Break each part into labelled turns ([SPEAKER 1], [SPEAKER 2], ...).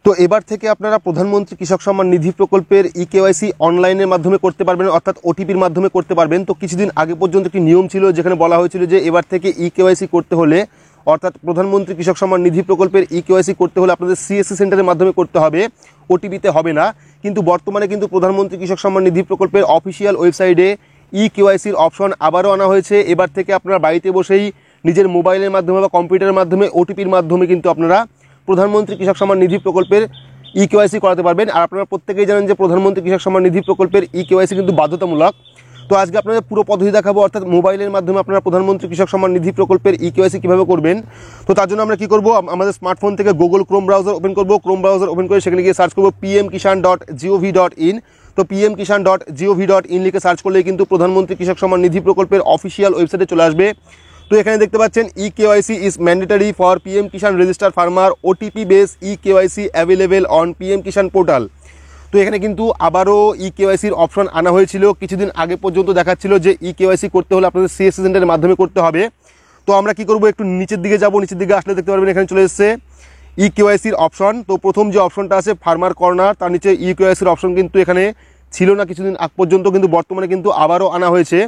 [SPEAKER 1] তো এবার থেকে আপনারা প্রধানমন্ত্রী কৃষক সম্মান নিধি প্রকল্পের ইকেওয়াইসি অনলাইনের মাধ্যমে করতে পারবেন, অর্থাৎ ওটিপির মাধ্যমে করতে পারবেন। তো কিছুদিন আগে পর্যন্ত একটি নিয়ম ছিল যেখানে বলা হয়েছিল যে এবার থেকে ইকেওয়াইসি করতে হলে, অর্থাৎ প্রধানমন্ত্রী কৃষক সম্মান নিধি প্রকল্পের ইকেওয়াইসি করতে হলে আপনাদের সিএসসি সেন্টারের মাধ্যমে করতে হবে, ওটিপিতে হবে না। কিন্তু বর্তমানে কিন্তু প্রধানমন্ত্রী কৃষক সম্মান নিধি প্রকল্পের অফিসিয়াল ওয়েবসাইটে ইকেওয়াইসির অপশন আবারও আনা হয়েছে। এবার থেকে আপনারা বাড়িতে বসেই নিজের মোবাইলের মাধ্যমে বা কম্পিউটারের মাধ্যমে ওটিপির মাধ্যমে কিন্তু আপনারা প্রধানমন্ত্রী কৃষক সম্মান নিধি প্রকল্পের ইকেওয়াইসি করাতে পারবেন। আর আপনারা প্রত্যেকেই জানেন যে প্রধানমন্ত্রী কৃষক সম্মান নিধি প্রকল্পের ইকেওয়াইসি কিন্তু বাধ্যতামূলক। তো আজকে আপনাদের পুরো পদ্ধতি দেখাবো, অর্থাৎ মোবাইলের মাধ্যমে আপনারা প্রধানমন্ত্রী কৃষক সম্মান নিধি প্রকল্পের ইকেওয়াইসি কীভাবে করবেন। তো তার জন্য আমরা কী করবো, আমাদের স্মার্টফোন থেকে গুগল ক্রোম ব্রাউজার ওপেন করবো। ক্রোম ব্রাউজার ওপেন করে সেখানে গিয়ে সার্চ করবো pmkisan.gov.in। তো pmkisan.gov.in লিখে সার্চ করলেই কিন্তু প্রধানমন্ত্রী কৃষক সম্মান নিধি প্রকল্পের অফিসিয়াল ওয়েবসাইটে চলে আসবে। তো এখানে দেখতে পাচ্ছেন eKYC is mandatory for PM Kisan register farmer, OTP base eKYC available on PM Kisan portal. তো এখানে কিন্তু আবারও ইকেওয়াইসির অপশন আনা হয়েছিল। কিছুদিন আগে পর্যন্ত দেখাচ্ছিল যে ইকেওয়াইসি করতে হলে আপনাদের সিএসসি সেন্টারের মাধ্যমে করতে হবে। তো আমরা কি করব, একটু নিচের দিকে যাব। নিচের দিকে আসলে দেখতে পারবেন এখানে চলে এসেছে ইকেওয়াইসির অপশন। তো প্রথম যে অপশনটা আছে ফার্মার কর্নার, তার নিচে ইকেওয়াইসির অপশন কিন্তু এখানে ছিল না কিছুদিন আগ পর্যন্ত, কিন্তু বর্তমানে কিন্তু আবারও আনা হয়েছে।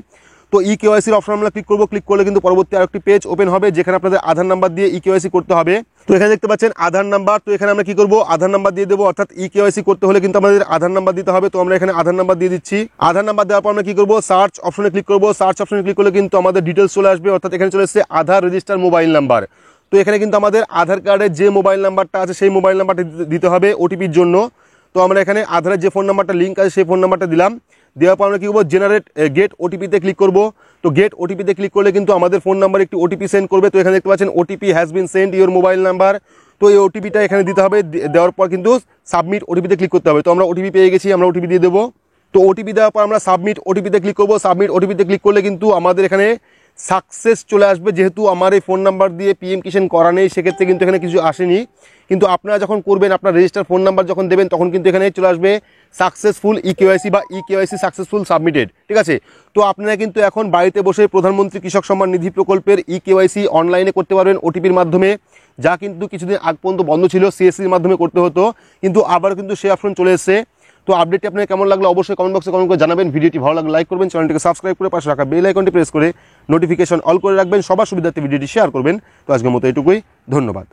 [SPEAKER 1] তো ইকেওয়াইসির অপশন আমরা ক্লিক করবো। ক্লিক করলে কিন্তু পরবর্তী আরেকটি পেজ ওপেন হবে যেখানে আপনাদের আধার নাম্বার দিয়ে ইকেওয়াইসি করতে হবে। তো এখানে দেখতে পাচ্ছেন আধার নাম্বার। তো এখানে আমরা কি করবো, আধার নাম্বার দিয়ে দেবো, অর্থাৎ ইকেওয়াইসি করতে হলে কিন্তু আমাদের আধার নাম্বার দিতে হবে। তো আমরা এখানে আধার নাম্বার দিয়ে দিচ্ছি। আধার নাম্বার দেওয়ার পর আমরা কি করবো, সার্চ অপশনে ক্লিক করবো। সার্চ অপশনে ক্লিক করলে কিন্তু আমাদের ডিটেলস চলে আসবে, অর্থাৎ এখানে চলে এসেছে আধার রেজিস্টার মোবাইল নাম্বার। তো এখানে কিন্তু আমাদের আধার কার্ডের যে মোবাইল নাম্বারটা আছে সেই মোবাইল নাম্বারটা দিতে হবে ওটিপির জন্য। তো আমরা এখানে আধারের যে ফোন নাম্বারটা লিঙ্ক আছে সেই ফোন নাম্বারটা দিলাম। দেওয়ার পর আমরা কী করবো, জেনারেট গেট ওটিপিতে ক্লিক করবো। তো গেট ওটিপিতে ক্লিক করলে কিন্তু আমাদের ফোন নাম্বার একটি ওটিপি সেন্ড করবে। তো এখানে দেখতে পাচ্ছেন OTP has been send your mobile number. তো এই ওটিপিটা এখানে দিতে হবে। দেওয়ার পর কিন্তু সাবমিট ওটিপিতে ক্লিক করতে হবে। তো আমরা ওটিপি পেয়ে গেছি, আমরা ওটিপি দিয়ে দেবো। তো ওটিপি দেওয়ার পর আমরা সাবমিট ওটিপিতে ক্লিক করবো। সাবমিট ওটিপিতে ক্লিক করলে কিন্তু আমাদের এখানে সাকসেস চলে আসবে। যেহেতু আমার এই ফোন নাম্বার দিয়ে পিএম কিষাণ করা নেই, সেক্ষেত্রে কিন্তু এখানে কিছু আসেনি। কিন্তু আপনারা যখন করবেন, আপনার রেজিস্টার ফোন নাম্বার যখন দেবেন, তখন কিন্তু এখানে চলে আসবে সাকসেসফুল ইকেওয়াইসি বা ইকেওয়াইসি সাকসেসফুল সাবমিটেড। ঠিক আছে। তো আপনারা কিন্তু এখন বাড়িতে বসে প্রধানমন্ত্রী কৃষক সম্মান নিধি প্রকল্পের ইকেওয়াইসি অনলাইনে করতে পারবেন ওটিপির মাধ্যমে, যা কিন্তু কিছুদিন আগ পর্যন্ত বন্ধ ছিল, সিএসসির মাধ্যমে করতে হতো, কিন্তু আবার কিন্তু সেই অপশন চলে এসেছে। তো আপডেটটি আপনার কেমন লাগলো অবশ্যই কমেন্ট বক্সে কমেন্ট করে জানাবেন। ভিডিওটি ভালো লাগলে লাইক করবেন, চ্যানেলটিকে সাবস্ক্রাইব করে পাশে রাখা বেল আইকনটি প্রেস করে নোটিফিকেশন অল করে রাখবেন। সবার সুবিধার্থে ভিডিওটি শেয়ার করবেন। তো আজকের মতো এটুকুই, ধন্যবাদ।